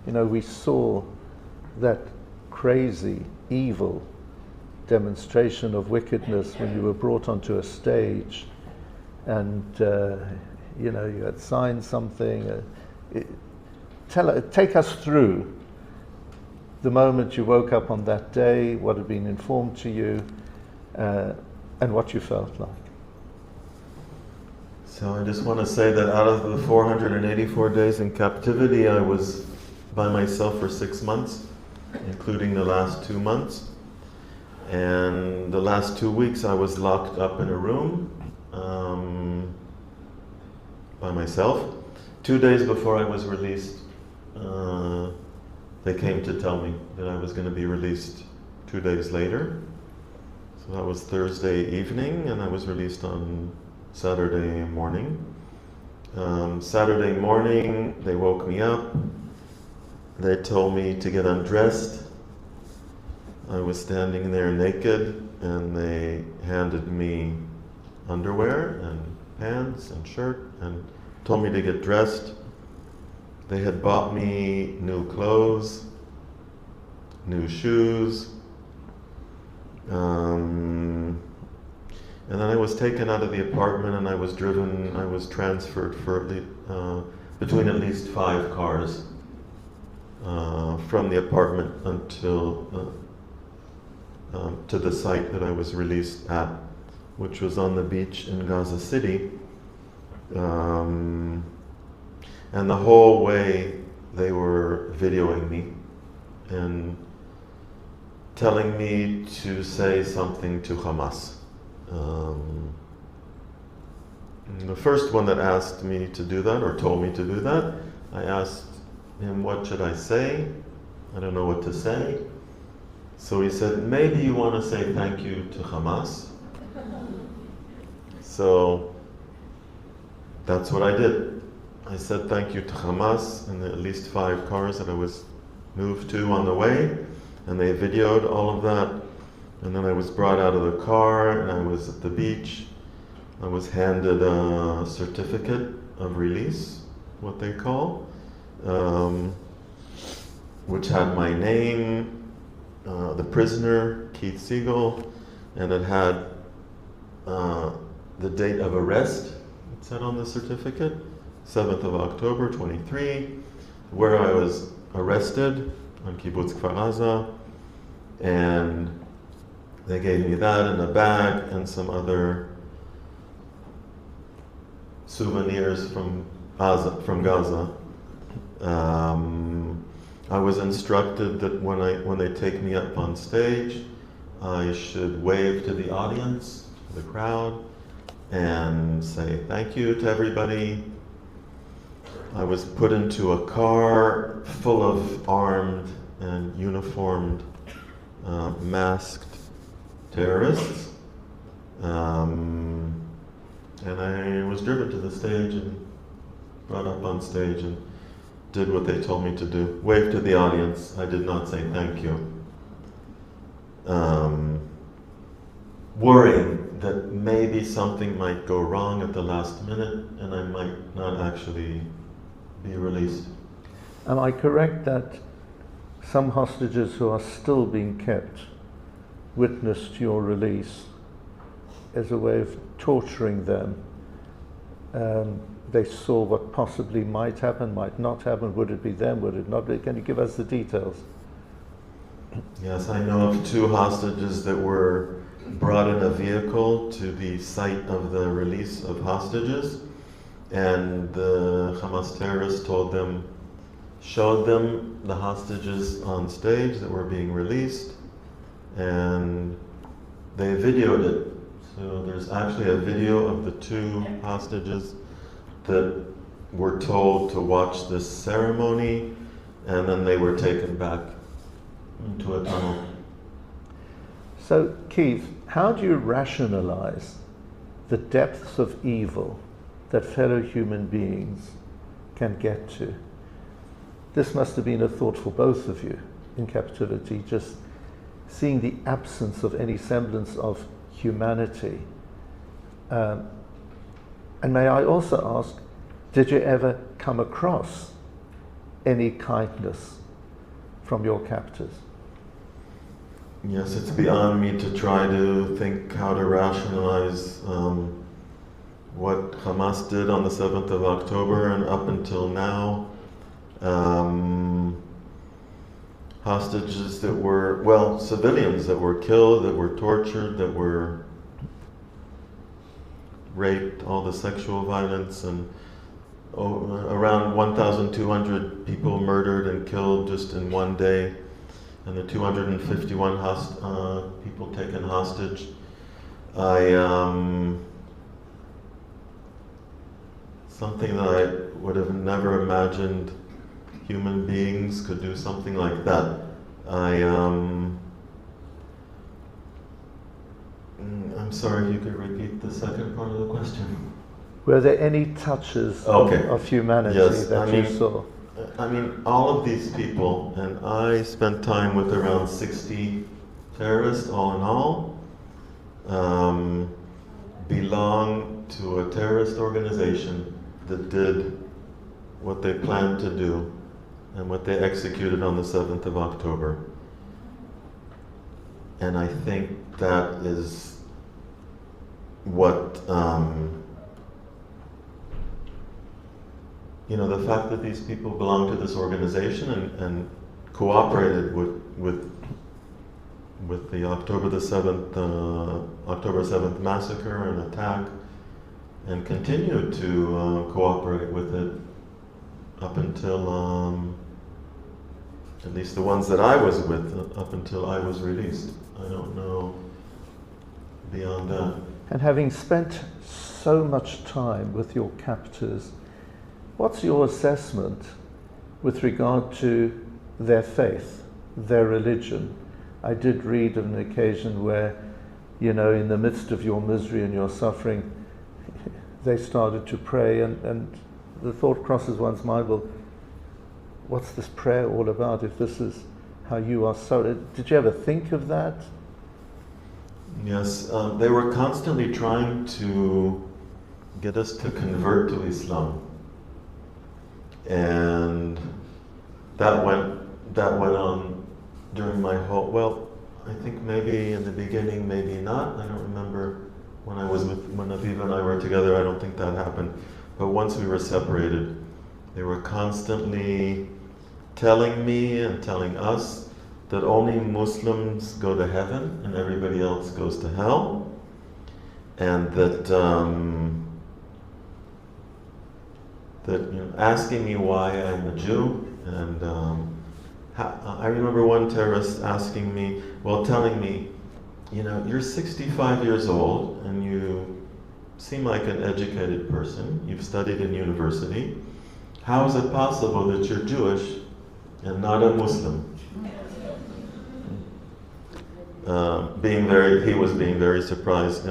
You know, we saw that crazy, evil demonstration of wickedness when you were brought onto a stage and, you know, you had signed something. Take us through the moment you woke up on that day, what had been informed to you, and what you felt like. So I just want to say that out of the 484 days in captivity, I was by myself for 6 months, including the last 2 months. And the last 2 weeks I was locked up in a room by myself. 2 days before I was released, they came to tell me that I was going to be released 2 days later. So that was Thursday evening, and I was released on Saturday morning. Saturday morning, they woke me up. They told me to get undressed. I was standing there naked, and they handed me underwear and pants and shirt and told me to get dressed. They had bought me new clothes, new shoes, and then I was taken out of the apartment and I was transferred for between at least 5 cars from the apartment until to the site that I was released at, which was on the beach in Gaza City. And the whole way they were videoing me and telling me to say something to Hamas. The first one that asked me to do that, or told me to do that, I asked him, what should I say? I don't know what to say. So he said, maybe you want to say thank you to Hamas. So that's what I did. I said thank you to Hamas in the at least 5 cars that I was moved to on the way, and they videoed all of that. And then I was brought out of the car, and I was at the beach. I was handed a certificate of release, what they call, which had my name, the prisoner, Keith Siegel, and it had the date of arrest, it said on the certificate, 7th of October, 23, where I was arrested on kibbutz Kfar Aza, and they gave me that in a bag and some other souvenirs from Gaza. I was instructed that when they take me up on stage, I should wave to the audience, to the crowd, and say thank you to everybody. I was put into a car full of armed and uniformed, masked terrorists, and I was driven to the stage, and brought up on stage and did what they told me to do. Waved to the audience. I did not say thank you. Worrying that maybe something might go wrong at the last minute and I might not actually be released. Am I correct that some hostages who are still being kept witnessed your release as a way of torturing them? They saw what possibly might happen, might not happen. Would it be them? Would it not be? Can you give us the details? Yes, I know of 2 hostages that were brought in a vehicle to the site of the release of hostages, and the Hamas terrorists showed them the hostages on stage that were being released, and they videoed it. So there's actually a video of the 2 hostages that were told to watch this ceremony, and then they were taken back into a tunnel. So, Keith, how do you rationalize the depths of evil that fellow human beings can get to? This must have been a thought for both of you in captivity, just seeing the absence of any semblance of humanity. And may I also ask, did you ever come across any kindness from your captors? Yes, it's beyond me to try to think how to rationalize what Hamas did on the 7th of October and up until now. Hostages that were, civilians that were killed, that were tortured, that were raped, all the sexual violence, and around 1,200 people murdered and killed just in one day, and the 251 people taken hostage. Something that I would have never imagined human beings could do something like that. I'm sorry, if you could repeat the second part of the question. Were there any touches of humanity you saw? I mean, all of these people, and I spent time with around 60 terrorists, all in all, belong to a terrorist organization that did what they planned to do and what they executed on the 7th of October. And I think that is what, the fact that these people belong to this organization and cooperated with the October 7th massacre and attack, and continued to cooperate with it up until, at least the ones that I was with, up until I was released. I don't know beyond that. And having spent so much time with your captors, what's your assessment with regard to their faith, their religion? I did read of an occasion where, in the midst of your misery and your suffering, they started to pray, and the thought crosses one's mind, well, what's this prayer all about if this is how you are? So, did you ever think of that? Yes, they were constantly trying to get us to convert to Islam. And that went on during my whole, I think maybe in the beginning, maybe not. I don't remember when Aviva and I were together, I don't think that happened. But once we were separated, they were constantly telling me and telling us that only Muslims go to heaven and everybody else goes to hell. And that asking me why I'm a Jew, and I remember one terrorist asking me, telling me, you're 65 years old and you seem like an educated person, you've studied in university, how is it possible that you're Jewish and not a Muslim? He was being very surprised.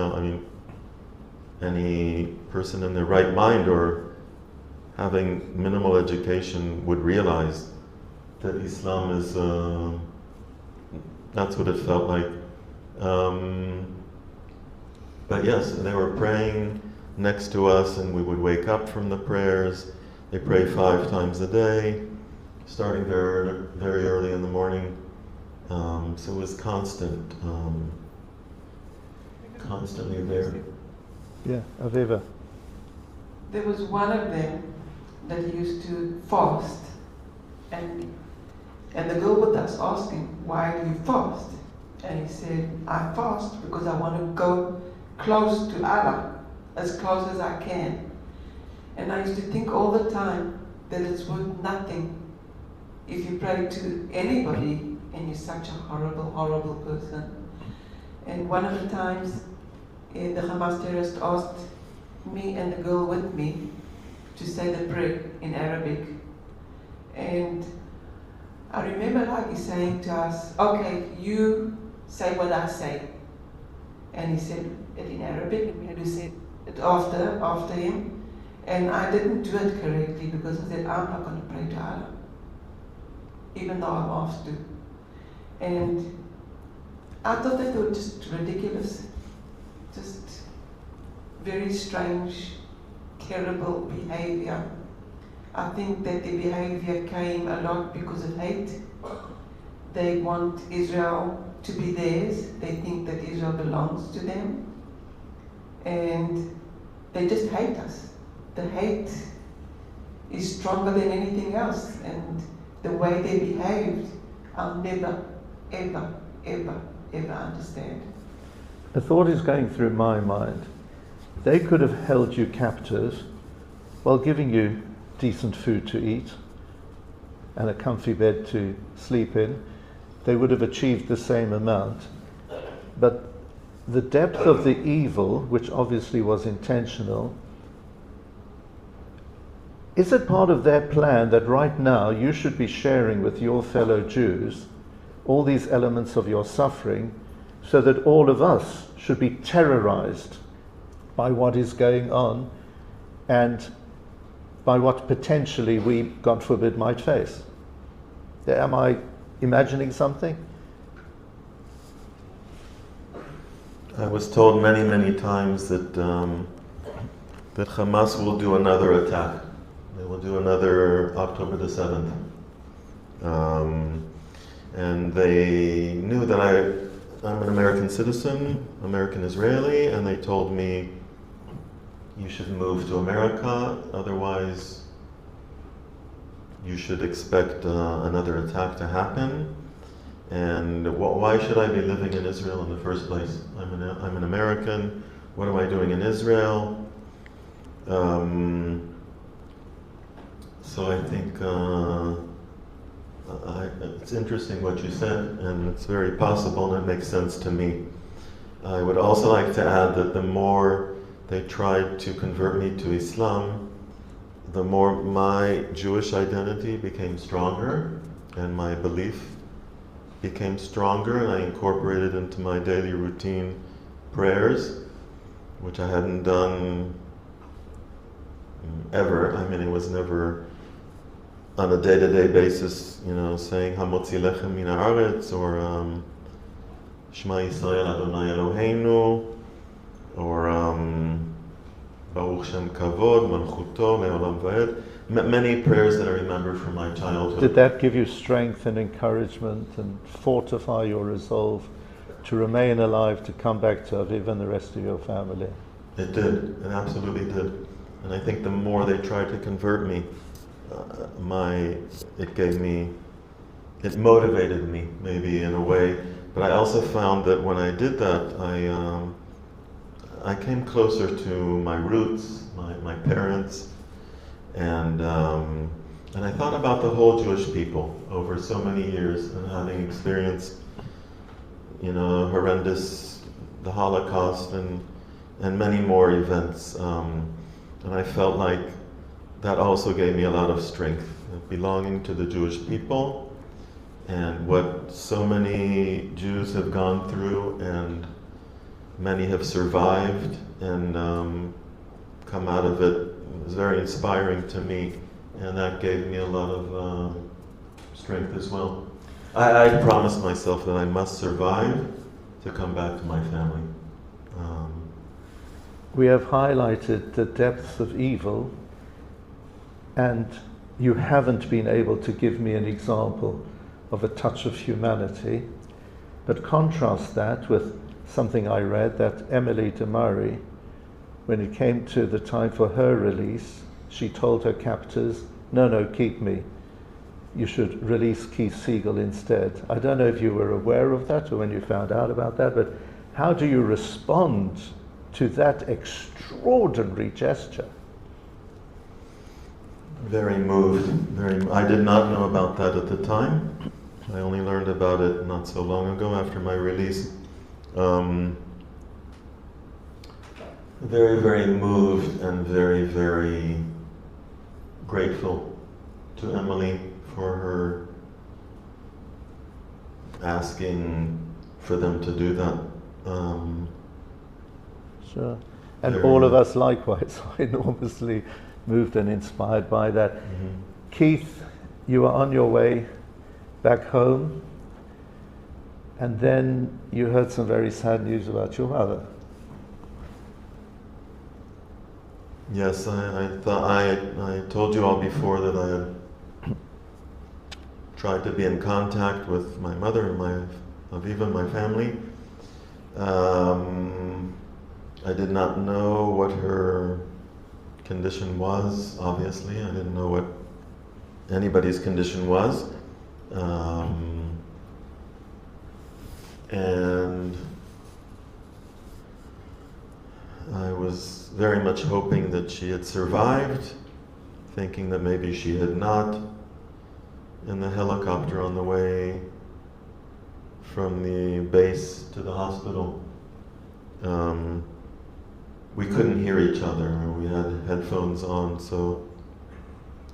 Any person in their right mind or having minimal education would realize that Islam is, that's what it felt like. But yes, they were praying next to us, and we would wake up from the prayers. They pray 5 times a day, starting very, very early in the morning. So it was constant, constantly there. Yeah, Aviva. There was one of them that used to fast, and the girl with us asked him, "Why do you fast?" And he said, "I fast because I want to go close to Allah, as close as I can." And I used to think all the time that it's worth nothing if you pray to anybody and you're such a horrible, horrible person. And one of the times, the Hamas terrorist asked me and the girl with me to say the prayer in Arabic. And I remember like he's saying to us, "Okay, you say what I say." And he said it in Arabic, and we had to say it after him. And I didn't do it correctly because I said, "I'm not going to pray to Allah, even though I'm asked to." And I thought that they were just ridiculous, just very strange, terrible behavior. I think that the behavior came a lot because of hate. They want Israel to be theirs. They think that Israel belongs to them. And they just hate us. The hate is stronger than anything else. And the way they behaved, I'll never, ever, ever, ever understand. A thought is going through my mind. They could have held you captive while giving you decent food to eat and a comfy bed to sleep in. They would have achieved the same amount. But the depth of the evil, which obviously was intentional, is it part of their plan that right now you should be sharing with your fellow Jews all these elements of your suffering so that all of us should be terrorized by what is going on and by what potentially we, God forbid, might face? Am I imagining something? I was told many, many times that that Hamas will do another attack. They will do another October the 7th. And they knew that I'm an American citizen, American Israeli, and they told me, "You should move to America, otherwise you should expect another attack to happen. And why should I be living in Israel in the first place? I'm an American. What am I doing in Israel?" So I think it's interesting what you said, and it's very possible, and it makes sense to me. I would also like to add that the more they tried to convert me to Islam, the more my Jewish identity became stronger, and my belief became stronger, and I incorporated into my daily routine prayers, which I hadn't done ever. I mean, it was never on a day-to-day basis, saying Hamotzi Lechem Min Haaretz, or Shema Yisrael Adonai Eloheinu, or Baruch Shem Kavod, Malchuto, Le'olam Va'ed. Many prayers that I remember from my childhood. Did that give you strength and encouragement and fortify your resolve to remain alive, to come back to Aviva and the rest of your family? It did. It absolutely did. And I think the more they tried to convert me, it motivated me, maybe in a way. But I also found that when I did that, I came closer to my roots, my parents, and I thought about the whole Jewish people over so many years, and having experienced, horrendous, the Holocaust and many more events, and I felt like that also gave me a lot of strength, belonging to the Jewish people, and what so many Jews have gone through, and many have survived and come out of it was very inspiring to me, and that gave me a lot of strength as well. I promised myself that I must survive to come back to my family. We have highlighted the depths of evil, and you haven't been able to give me an example of a touch of humanity, but contrast that with something I read, that Emily de Murray, when it came to the time for her release, she told her captors, no, keep me. You should release Keith Siegel instead. I don't know if you were aware of that or when you found out about that, but how do you respond to that extraordinary gesture? Very moved. I did not know about that at the time. I only learned about it not so long ago after my release. Very, very moved and very, very grateful to Emily for her asking for them to do that. Sure. And all of us likewise are enormously moved and inspired by that. Mm-hmm. Keith, you are on your way back home, and then you heard some very sad news about your mother. Yes, I told you all before that I had tried to be in contact with my mother and my Aviva, my family. I did not know what her condition was, obviously. I didn't know what anybody's condition was. And I was very much hoping that she had survived, thinking that maybe she had not. In the helicopter on the way from the base to the hospital, we couldn't hear each other. We had headphones on, so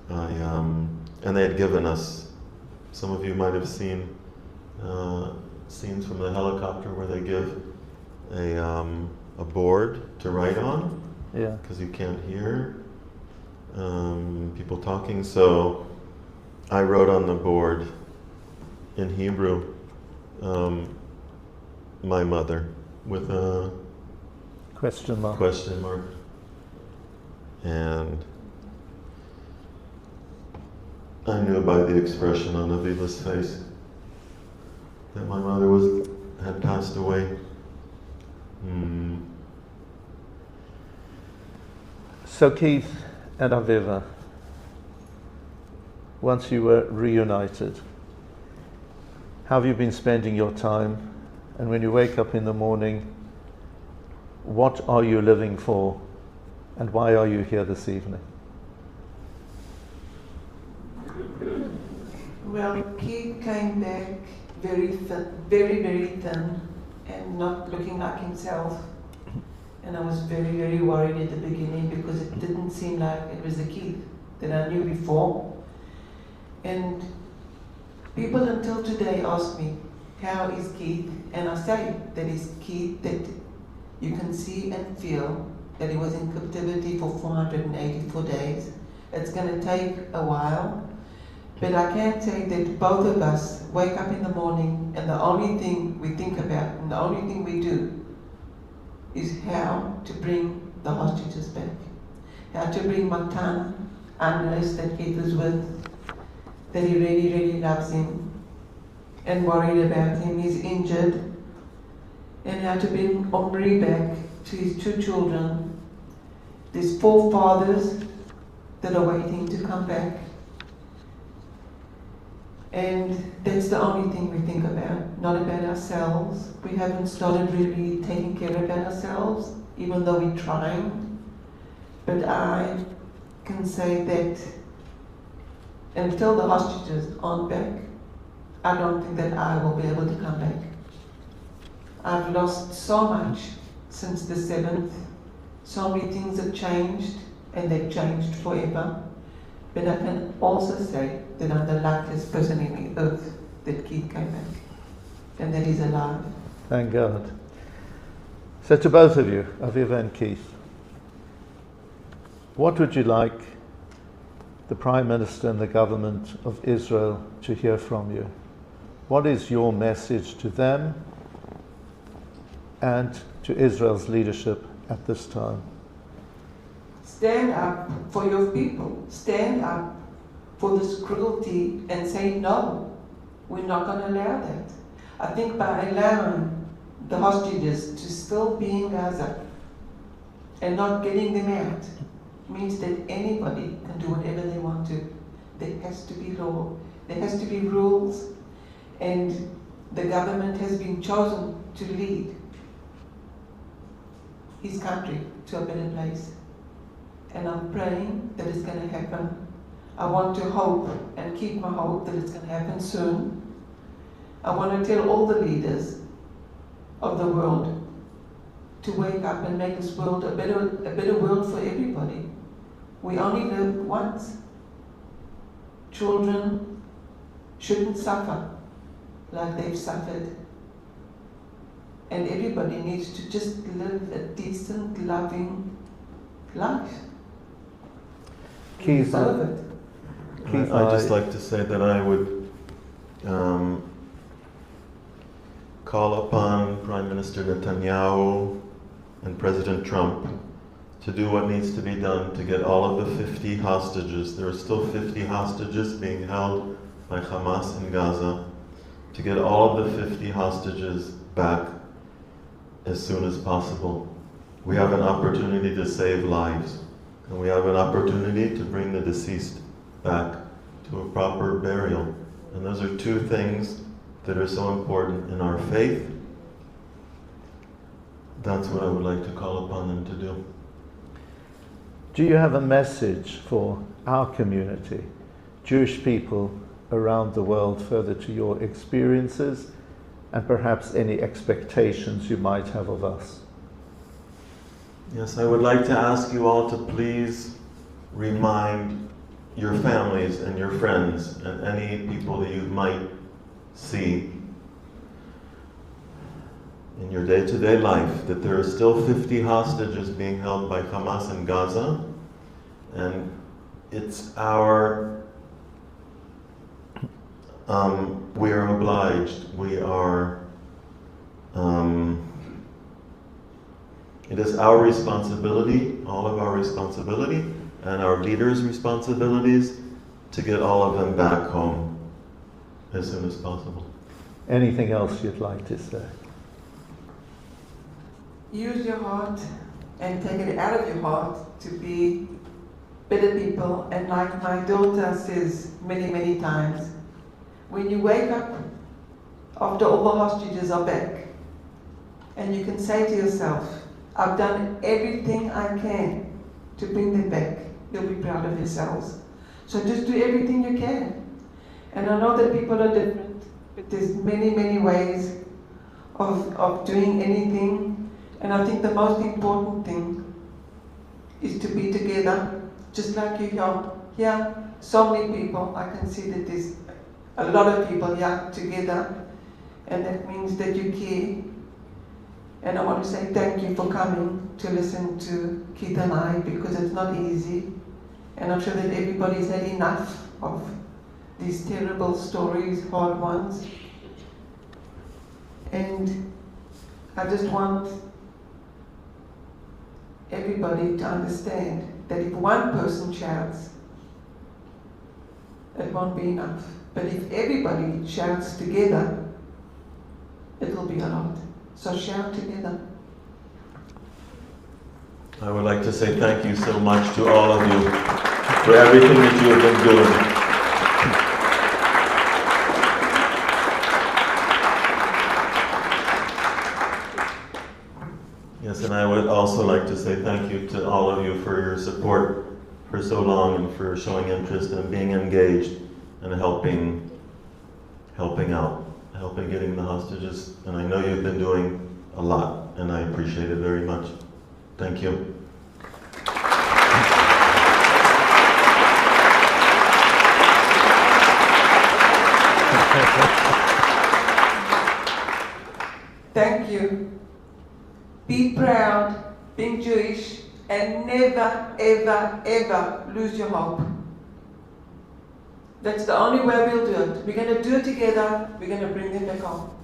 and they had given us, some of you might have seen scenes from the helicopter where they give a board to write on, because you can't hear people talking. So I wrote on the board in Hebrew, my mother, with a question mark. And I knew by the expression on Aviva's face that my mother had passed away. So Keith and Aviva, once you were reunited, how have you been spending your time? And when you wake up in the morning, what are you living for? And why are you here this evening? Well, Keith came back very thin, very thin, and not looking like himself. And I was very, very worried at the beginning because it didn't seem like it was the Keith that I knew before. And people until today ask me, how is Keith? And I say that he's Keith that you can see and feel that he was in captivity for 484 days. It's going to take a while, but I can say that both of us wake up in the morning and the only thing we think about and the only thing we do is how to bring the hostages back, how to bring Matan, Andres that Keith was with, that he really, really loves him and worried about him, he's injured, and how to bring Omri back to his 2 children. There's 4 fathers that are waiting to come back. And that's the only thing we think about, not about ourselves. We haven't started really taking care about ourselves, even though we're trying. But I can say that until the hostages aren't back, I don't think that I will be able to come back. I've lost so much since the 7th. So many things have changed, and they've changed forever. But I can also say that I'm the luckiest person in the earth that Keith came back, and that he's alive. Thank God. So to both of you, Aviva and Keith, What would you like the Prime Minister and the government of Israel to hear from you? What is your message to them and to Israel's leadership at this time? Stand up for your people. Stand up for this cruelty and say no. We're not going to allow that. I think by allowing the hostages to still be in Gaza and not getting them out means that anybody can do whatever they want to. There has to be law. There has to be rules. And the government has been chosen to lead his country to a better place. And I'm praying that it's going to happen. I want to hope and keep my hope that it's going to happen soon. I want to tell all the leaders of the world to wake up and make this world a better world for everybody. We only live once. Children shouldn't suffer like they've suffered. And everybody needs to just live a decent, loving life. Keith, I'd just like to say that I would call upon Prime Minister Netanyahu and President Trump to do what needs to be done to get all of the 50 hostages. There are still 50 hostages being held by Hamas in Gaza. To get all of the 50 hostages back as soon as possible. We have an opportunity to save lives, and we have an opportunity to bring the deceased back to a proper burial. And those are two things that are so important in our faith. That's what I would like to call upon them to do. do you have a message for our community, Jewish people around the world, further to your experiences and perhaps any expectations you might have of us? Yes, I would like to ask you all to please remind your families and your friends and any people that you might see in your day-to-day life that there are still 50 hostages being held by Hamas in Gaza, and it's our we are obliged, it is our responsibility, all of our responsibility, and our leaders' responsibilities to get all of them back home as soon as possible. Anything else you'd like to say? Use your heart and take it out of your heart to be better people. And like my daughter says many, many times, when you wake up after all the hostages are back, and you can say to yourself, I've done everything I can to bring them back, you'll be proud of yourselves. So just do everything you can. And I know that people are different, but there's many, many ways of doing anything. And I think the most important thing is to be together, just like you here. So many people, I can see that there's a lot of people here together, and that means that you care. And I want to say thank you for coming to listen to Keith and I, because it's not easy. And I'm sure that everybody's had enough of these terrible stories, hard ones. And I just want everybody to understand that if one person shouts, it won't be enough. But if everybody shouts together, it will be a lot. So shout together. I would like to say thank you so much to all of you for everything that you have been doing. Yes, and I would also like to say thank you to all of you for your support for so long and for showing interest and being engaged and helping out, helping getting the hostages. And I know you've been doing a lot, and I appreciate it very much. Thank you. Thank you. Be proud, being Jewish, And never, ever, ever lose your hope. That's the only way we'll do it. We're going to do it together. We're going to bring them back home.